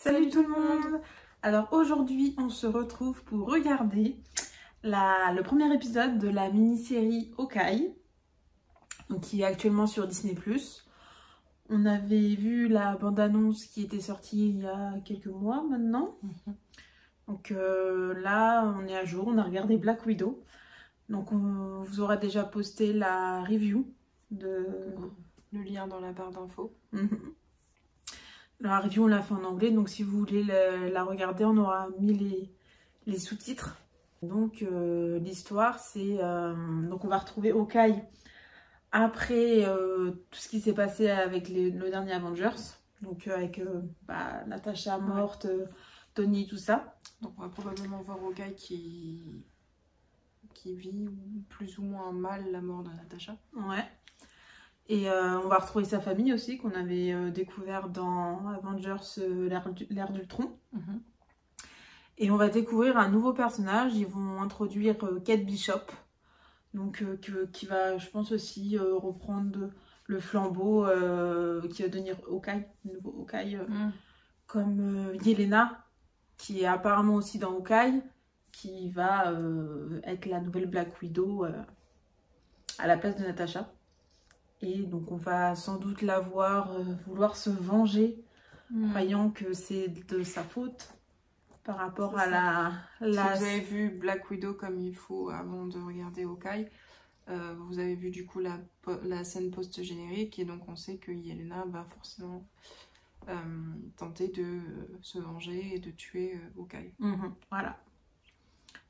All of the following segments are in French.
Salut tout le monde! Alors aujourd'hui on se retrouve pour regarder le premier épisode de la mini-série Hawkeye, donc qui est actuellement sur Disney+. On avait vu la bande-annonce qui était sortie il y a quelques mois maintenant. Donc là on est à jour, on a regardé Black Widow. Donc on vous aura déjà posté la review de... Le lien dans la barre d'infos. La review on l'a fait en anglais, donc si vous voulez la regarder, on aura mis les sous-titres. Donc l'histoire c'est... donc on va retrouver Hawkeye après tout ce qui s'est passé avec le dernier Avengers. Donc avec Natasha morte, Tony, tout ça. Donc on va probablement voir Hawkeye qui vit plus ou moins mal la mort de Natasha. Ouais. Et on va retrouver sa famille aussi, qu'on avait découvert dans Avengers l'ère d'Ultron. Et on va découvrir un nouveau personnage. Ils vont introduire Kate Bishop, donc qui va, je pense aussi, reprendre le flambeau, qui va devenir Hawkeye, le nouveau Hawkeye, comme Yelena, qui est apparemment aussi dans Hawkeye, qui va être la nouvelle Black Widow à la place de Natasha. Et donc on va sans doute la voir vouloir se venger, croyant que c'est de sa faute par rapport à la... Si vous avez vu Black Widow comme il faut avant de regarder Hawkeye, vous avez vu du coup la scène post-générique, et donc on sait que Yelena va forcément tenter de se venger et de tuer Hawkeye. Voilà.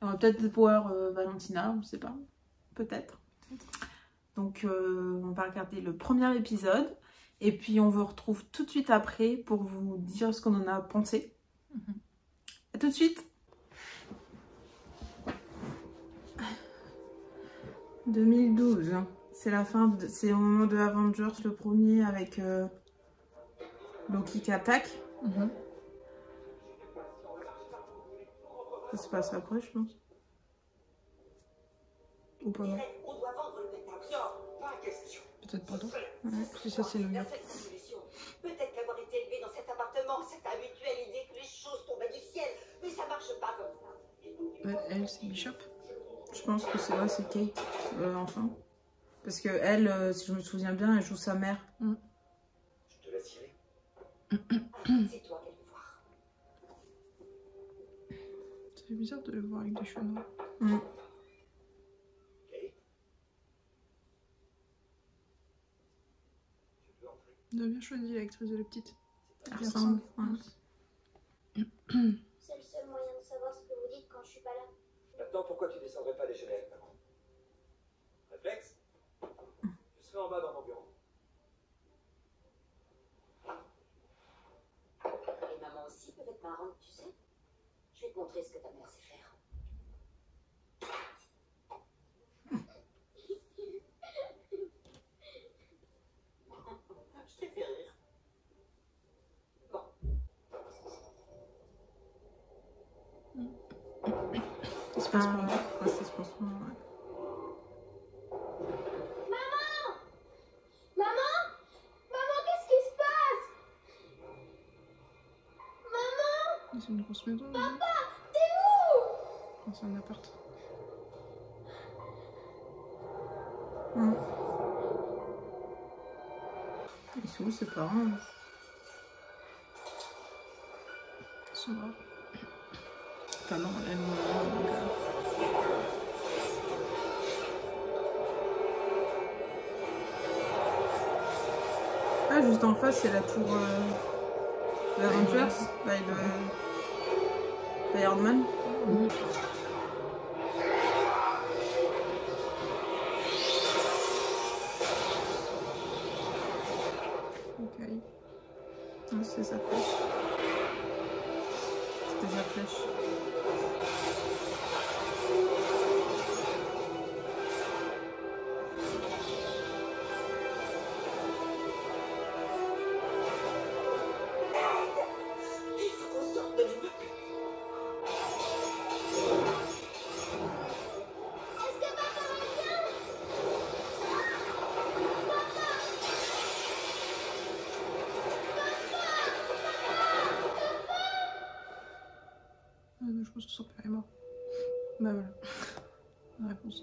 On va peut-être voir Valentina, on ne sait pas. Peut-être. Donc on va regarder le premier épisode et puis on vous retrouve tout de suite après pour vous dire ce qu'on en a pensé. À tout de suite. 2012, c'est la fin, c'est au moment de Avengers le premier avec Loki qui attaque. Ça se passe après, je pense. Ou pas, non? Peut-être pas d'autre. Si ça c'est le mien. Peut-être qu'avoir été élevé dans cet appartement, cette habituelle idée que les choses tombaient du ciel, mais ça marche pas comme ça. Elle, c'est Bishop. Je pense que c'est vrai, c'est Kate, enfin. Parce que elle, si je me souviens bien, elle joue sa mère. Je te laisse y aller. C'est toi qu'elle veut voir. C'est bizarre de le voir avec des cheveux noirs. On a bien choisi l'actrice de la petite. Elle ressemble. C'est le seul moyen de savoir ce que vous dites quand je suis pas là. Maintenant, pourquoi tu descendrais pas déjeuner avec maman? Réflexe? Je serai en bas dans mon bureau. Et maman aussi peut être marrante, tu sais. Je vais te montrer ce que ta mère sait faire. Je t'ai fait rire. Bon. Ça se passe pas. Ouais, ça se passe pas, ouais. Maman, qu'est-ce qui se passe? Maman, C'est une grosse maison. papa, t'es où? C'est un appart. Ils sont où ses parents? Ils sont morts. Enfin non, elle Ah, juste en face, c'est la tour d'Avengers, d'Iron Man. Ok. Ah, c'est sa flèche. C'était sa flèche. Il faut qu'on sorte de l'immeuble. est-ce que papa va bien? Papa! Réponse.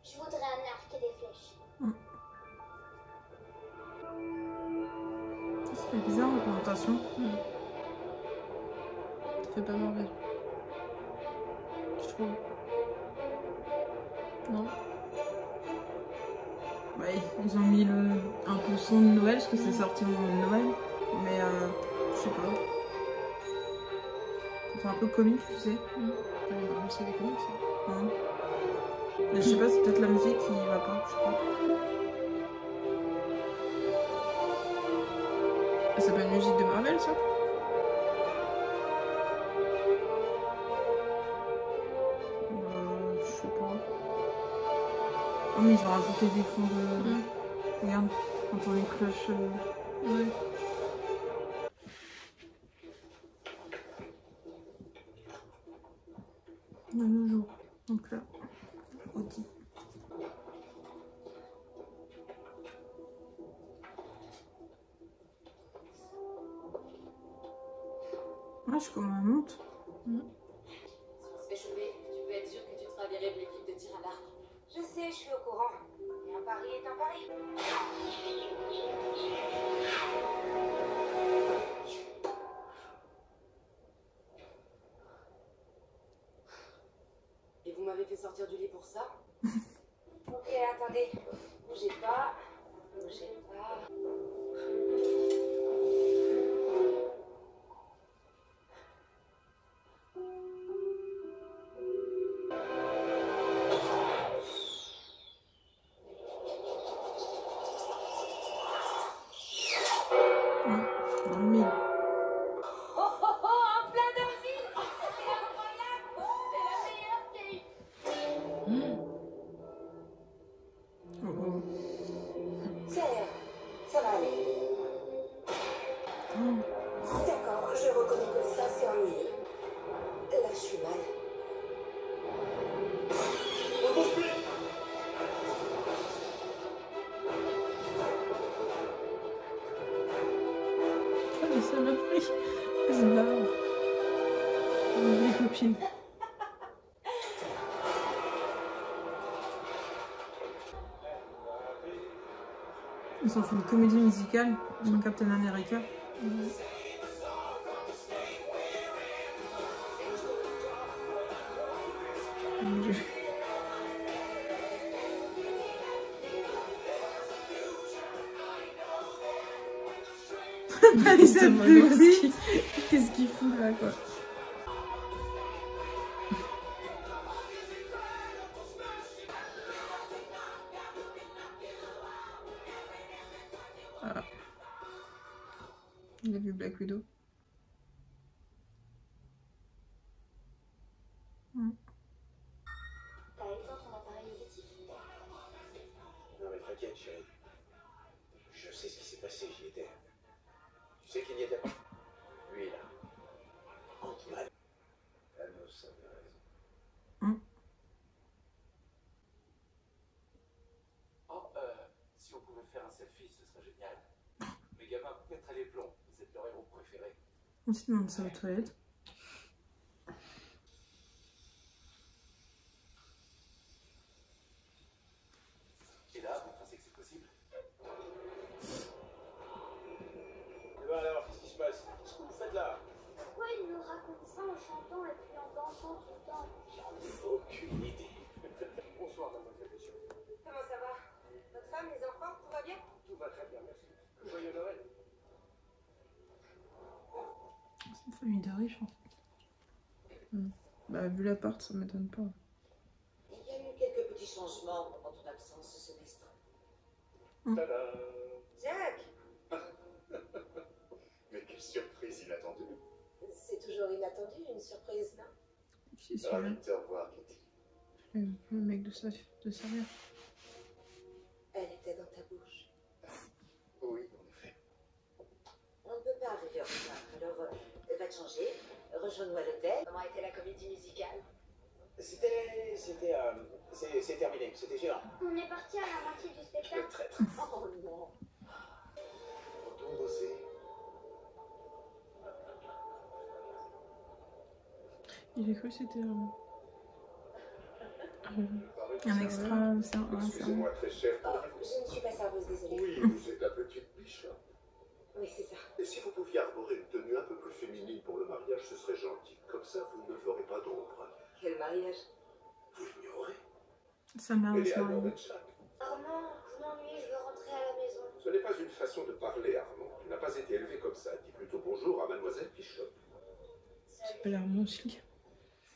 Je voudrais un arc et des flèches. Ça fait bizarre la présentation. Ça fait pas Marvel. Je trouve. Non. Bah, ils ont mis un peu son de Noël parce que c'est sorti au moment de Noël. Mais je sais pas. C'est un peu comique, tu sais. C'est des comics, ça. Hein. Mais je sais pas, c'est peut-être la musique qui va pas, je sais pas. C'est pas une musique de Marvel, ça? Je sais pas. Oh, mais ils ont rajouté des fonds de. Regarde, quand on les cloches. Ouais. De nos jours. Donc là, Audi. Ouais, je suis comme un monte. Si on se fait choper, tu peux être sûr que tu seras viré de l'équipe de tir à l'arc. Je sais, je suis au courant. Mais un pari est un pari. Et vous m'avez fait sortir du lit pour ça? Ok, attendez. Bougez pas. Bougez pas. Dans le mille. Oh oh oh, en plein dans le mille. C'est incroyable. C'est la meilleure fille. Oh, oh. Ça va aller. D'accord, je reconnais que ça c'est ennuyeux. Là, je suis mal. On bouge plus. Ah, mais ça m'a pris. Elle se barre. Les copines. Ils ont fait une comédie musicale sur Captain America. Mon Dieu. Alice Bluey. Qu'est-ce qu'il fout là, quoi? Ah. Il a vu Black Widow. T'as éteint ton appareil négatif? Non mais t'inquiète chérie. Je sais ce qui s'est passé, j'y étais. Tu sais qu'il n'y était pas. Lui là. Ant-Man. Thanos avait raison. Oh, si on pouvait faire un selfie, ce serait génial. Mais gamin, vous mettrez les plombs. Vous êtes leur héros préféré. On se demande ça aux toilettes. Et là, vous pensez que c'est possible? Et ben alors, qu'est-ce qui se passe? Qu'est-ce que vous faites là? Pourquoi il nous raconte ça en chantant et puis en dansant tout le temps? J'en ai aucune idée. Bonsoir, mademoiselle, monsieur. Comment ça va? Votre femme, les enfants, tout va bien? Tout va très bien, merci. Joyeux Noël. C'est une famille de riches en fait. Bah, vu l'appart, ça m'étonne pas. Il y a eu quelques petits changements pendant ton absence ce semestre. Tada! Jack, Mais quelle surprise inattendue. c'est toujours inattendu, une surprise, non? Qui est Ravi celui-là? de te revoir, Kitty. Le mec de sa mère. Elle était dans ta bouche. Oui, en effet. On ne peut pas arriver en retard, alors va te changer, rejoins-nous à l'hôtel. Comment était la comédie musicale? C'est terminé, c'était géant. On est parti à la moitié du Le spectacle. traître. Oh non. Retourne bosser. J'ai cru que c'était un extra. Excusez-moi, très cher. Je ne suis pas serveuse, désolée. Oui, vous êtes la petite biche. Oui, c'est ça. Et si vous pouviez arborer une tenue un peu plus féminine pour le mariage, ce serait gentil. Comme ça, vous ne ferez pas d'ombre. Quel mariage? Vous l'ignorez. Sa mère Elle de est se à marier. Norwich. Armand, je m'ennuie, je veux rentrer à la maison. Ce n'est pas une façon de parler, Armand. Tu n'as pas été élevé comme ça. Dis plutôt bonjour à Mademoiselle Bishop. C'est pas l'Armand aussi.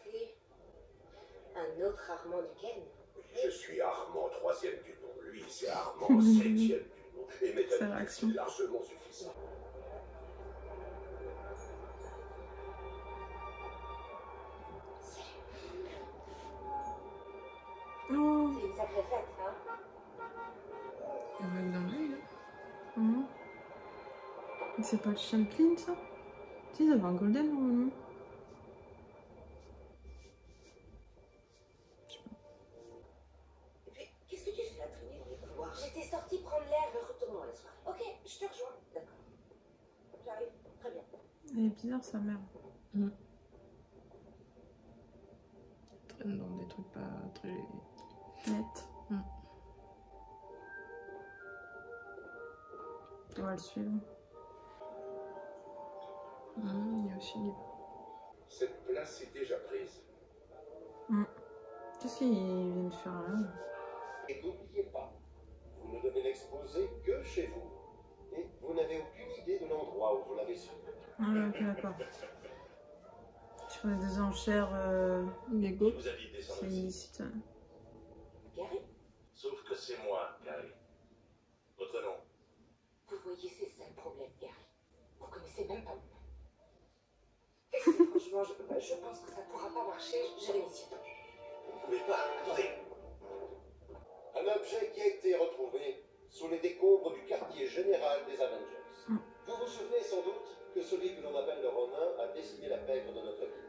Salut. Un autre Armand du Ken. Je suis Armand, 3e du nom. Lui, c'est Armand, 7e du nom. Et mes Sa amis, réaction. c'est largement suffisant. Oh. C'est une sacrée fête, hein? Elle va dans l'œil, là. Mhm. C'est pas le chien de Clint, ça? Si, ils avaient un golden normalement. Et puis, qu'est-ce que tu fais là, traîner dans les couloirs? J'étais sortie prendre l'air, retournons à la soirée. Ok, je te rejoins. D'accord. J'arrive. Très bien. Elle est bizarre, sa mère. Elle traîne dans des trucs pas très... Net. On va le suivre. Il y a aussi des... Cette place est déjà prise. Qu'est-ce qu'ils viennent faire là? Et n'oubliez pas, vous ne devez l'exposer que chez vous. Et vous n'avez aucune idée de l'endroit où vous l'avez su. Ah ouais, ok, d'accord. Je ferais des enchères. Lego. Vous aviez des C'est illicite. Gary, Sauf que c'est moi, Gary. Votre nom? vous voyez, c'est ça le problème, Gary. Vous connaissez même pas mon nom. Franchement, je pense que ça pourra pas marcher. Je vais m'y attendre. Vous ne pouvez pas. Attendez. Un objet qui a été retrouvé sous les décombres du quartier général des Avengers. Vous vous souvenez sans doute que celui que l'on appelle le Ronin a décidé la pègre de notre ville.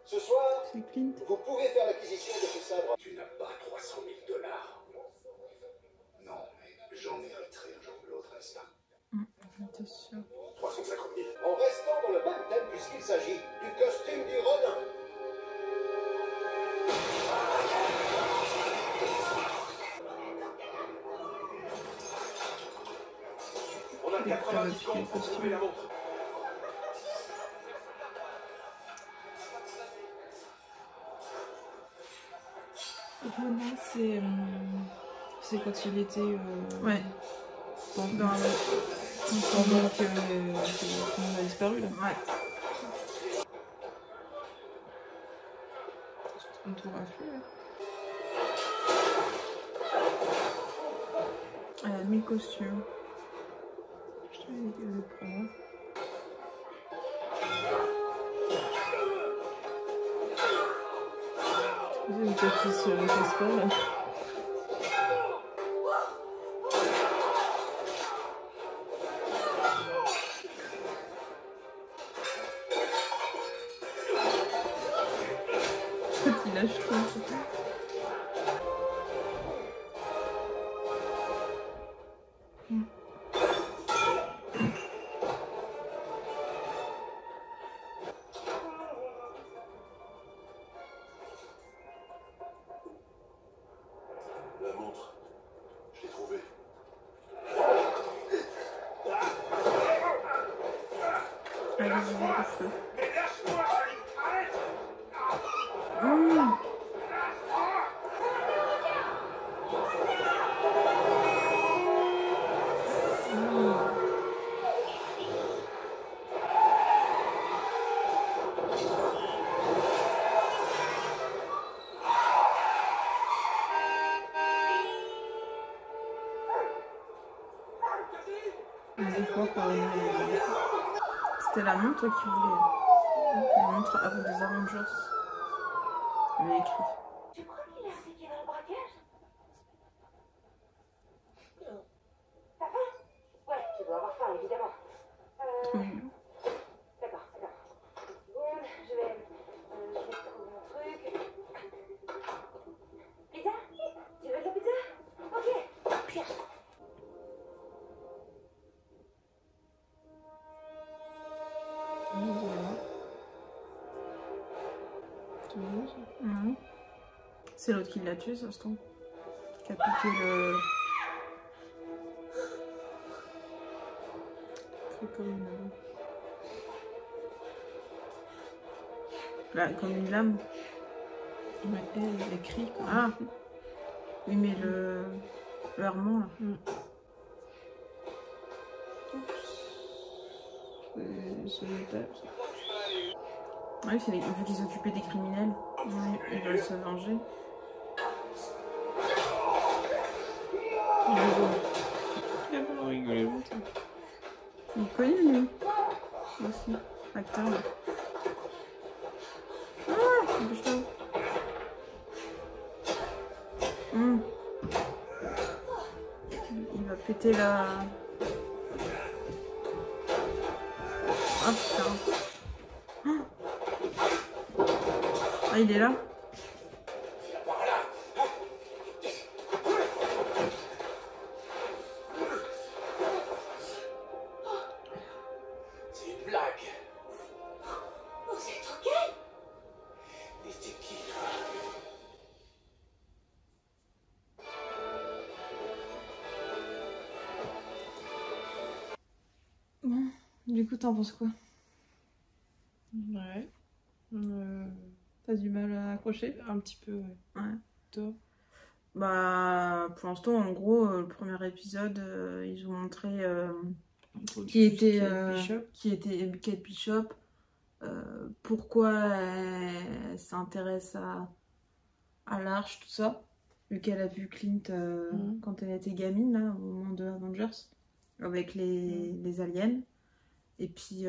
Ce soir, C'est Clint. vous pouvez faire l'acquisition de ce sabre. Tu n'as pas 300 000 $. Non, mais j'en mériterai un jour ou l'autre, n'est-ce pas? J'étais sûre. 350 000. En restant dans le même thème puisqu'il s'agit du costume du Ronin. On a 90 secondes pour trouver la montre. Ronin, c'est quand il était... Ouais. Pendant que tout le monde a disparu, là. Ouais. On tour à flux, là. Elle a mis le costume. Je te dis qu'elle le prend. Le gars qui se casse pas, là. Il lâche tout. La montre. Je l'ai trouvée. Allez, je vais le feu. Mais lâche-moi, Charlie. Arrête. C'était la montre qu'il voulait. La montre avant des Avengers. Il avait écrit. Tu crois qu'il a impliqué dans le braquage? Non. T'as faim? Ouais, tu dois avoir faim, évidemment. D'accord, d'accord. Une seconde, je vais trouver un truc. Pizza? Tu veux de la pizza? Ok, tiens. C'est bon, ça. Ouais. C'est l'autre qui l'a tué, ça se trouve. Qui a piqué le... C'est comme une... Là, comme une lame. Ouais, elle écrit quoi. Ah oui, mais le heurement, là. C'est l'étage. Ouais, vu qu'ils s'occupaient des criminels, ouais, ils veulent se venger. Il a pas rigolé longtemps. Il est connu, lui. Aussi. Acteur, là. Ah, bouge-toi. Il va péter la... Ah, putain. Ah, il est là. C'est une blague. Vous êtes ok? Et c'est qui? Bon, du coup, t'en penses quoi? Ouais. T'as du mal à accrocher? Un petit peu, ouais. Ouais. Toi? Bah, pour l'instant, en gros, le premier épisode, ils ont montré qui était Kate Bishop, pourquoi elle s'intéresse à l'Arche, tout ça, vu qu'elle a vu Clint quand elle était gamine, là, au moment de Avengers, avec les aliens. Et puis,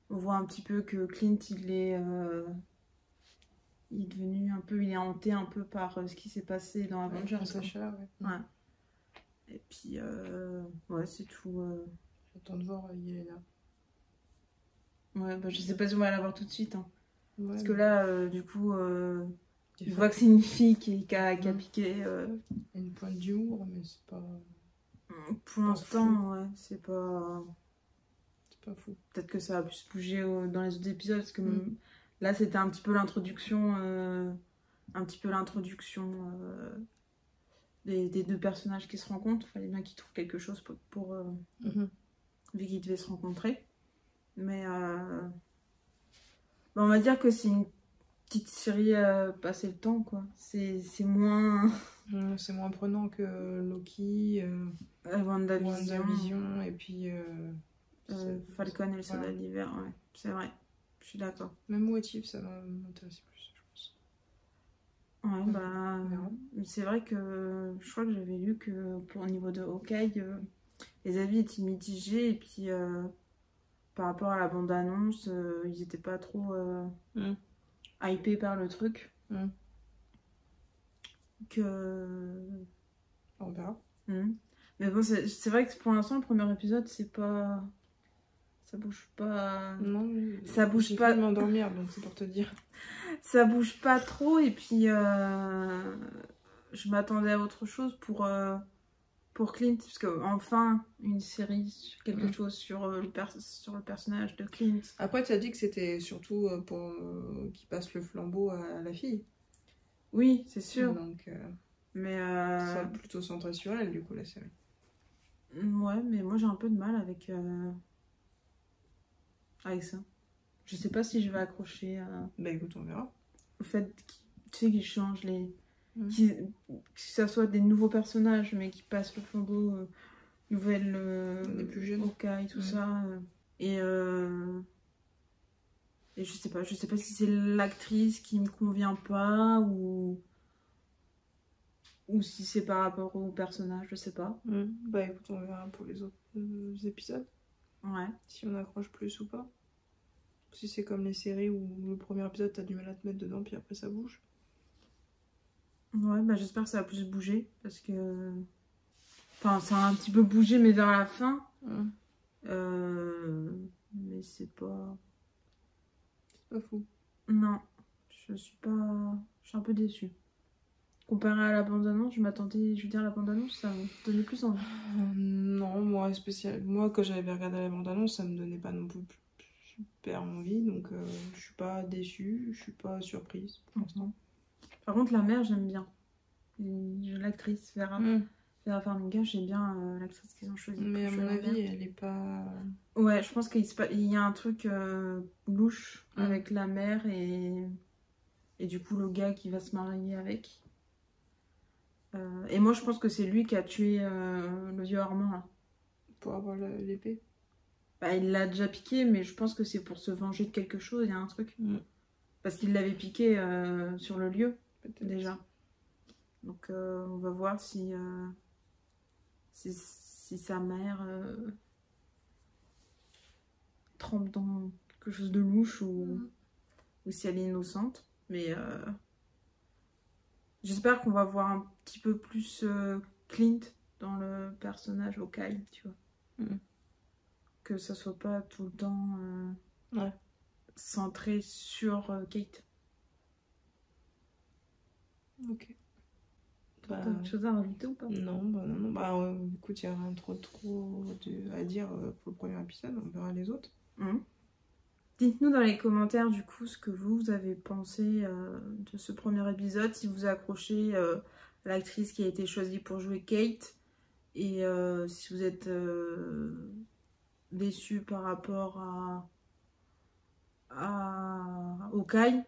on voit un petit peu que Clint, il est devenu un peu, il est hanté un peu par ce qui s'est passé dans Avengers. Natasha, ouais. Ouais. Et puis, ouais, c'est tout. J'attends de voir Yelena. Ouais, bah, je sais pas si on va la voir tout de suite. Hein. Ouais, Parce que là, du coup, je vois que c'est une fille qui a piqué. Une pointe d'humour, mais c'est pas... Pour l'instant, ouais, c'est pas... C'est pas fou. Peut-être que ça va plus bouger dans les autres épisodes, parce que là, c'était un petit peu l'introduction... des deux personnages qui se rencontrent. Il fallait bien qu'ils trouvent quelque chose pour vu qu'ils devaient se rencontrer. Mais bah, on va dire que c'est une petite série à passer le temps, quoi. C'est moins... C'est moins prenant que Loki, WandaVision et puis... Falcon et le soldat voilà. d'hiver, ouais. C'est vrai. Je suis d'accord. Même What If, ça m'intéresse plus, je pense. Ouais, bah... C'est vrai que je crois que j'avais lu que au niveau de Hawkeye, les avis étaient mitigés, et puis par rapport à la bande-annonce, ils étaient pas trop hypés par le truc. On verra. Mais bon, c'est vrai que pour l'instant, le premier épisode, c'est pas... Ça bouge pas... Non, ça bouge pas... de m'endormir, donc c'est pour te dire. Ça bouge pas trop, et puis je m'attendais à autre chose pour Clint, parce que enfin une série sur quelque chose sur le personnage de Clint. Après, tu as dit que c'était surtout pour qu'il passe le flambeau à la fille. Oui, c'est sûr. Donc, mais ça plutôt centré sur elle, du coup, la série. Ouais, mais moi j'ai un peu de mal avec ça. Je sais pas si je vais accrocher Bah écoute, on verra. au fait qu'ils changent que ça soit des nouveaux personnages, mais qui passent le flambeau Les plus jeunes. Hawkeye, tout ça. Et je sais pas si c'est l'actrice qui me convient pas ou si c'est par rapport au personnage, je sais pas. Bah écoute, on verra pour les autres épisodes. Ouais. Si on accroche plus ou pas. Si c'est comme les séries où le premier épisode t'as du mal à te mettre dedans, puis après ça bouge. Ouais, bah j'espère que ça va plus bouger, parce que... Enfin, ça a un petit peu bougé, mais vers la fin. Mais c'est pas... C'est pas fou. Non, je suis un peu déçue. Comparé à la bande-annonce, je m'attendais... Je veux dire, la bande-annonce, ça me donnait plus envie. Non, moi, quand j'avais regardé la bande-annonce, ça me donnait pas non plus super envie, donc je suis pas déçue, je suis pas surprise pour l'instant. Par contre, la mère, j'aime bien. L'actrice Vera Farmiga, j'aime bien l'actrice qu'ils ont choisie. Mais à mon avis, elle est pas... Ouais, je pense qu'il y a un truc louche avec la mère et du coup le gars qui va se marier avec. Et moi, je pense que c'est lui qui a tué le vieux Armand, là. Pour avoir l'épée. Bah, il l'a déjà piqué, mais je pense que c'est pour se venger de quelque chose, il y a un truc. Parce qu'il l'avait piqué sur le lieu, déjà. Donc on va voir si sa mère trempe dans quelque chose de louche ou si elle est innocente. Mais j'espère qu'on va voir un petit peu plus Clint dans le personnage Hawkeye, tu vois. Que ça soit pas tout le temps centré sur Kate. Ok. T'as quelque chose à rajouter ou pas? Non. Bah, écoute, il n'y a rien trop à dire pour le premier épisode, on verra les autres. Dites-nous dans les commentaires du coup ce que vous avez pensé de ce premier épisode, si vous accrochez à l'actrice qui a été choisie pour jouer Kate et si vous êtes déçu par rapport à Hawkeye,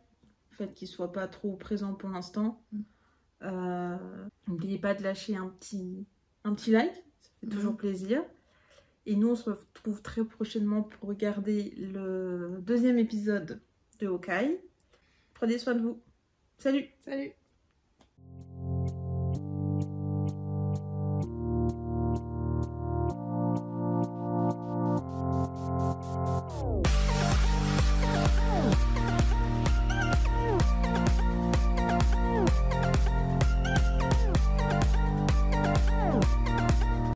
le fait qu'il soit pas trop présent pour l'instant. N'oubliez pas de lâcher un petit like, ça fait toujours plaisir. Et nous on se retrouve très prochainement pour regarder le deuxième épisode de Hawkeye. Prenez soin de vous. Salut! Salut!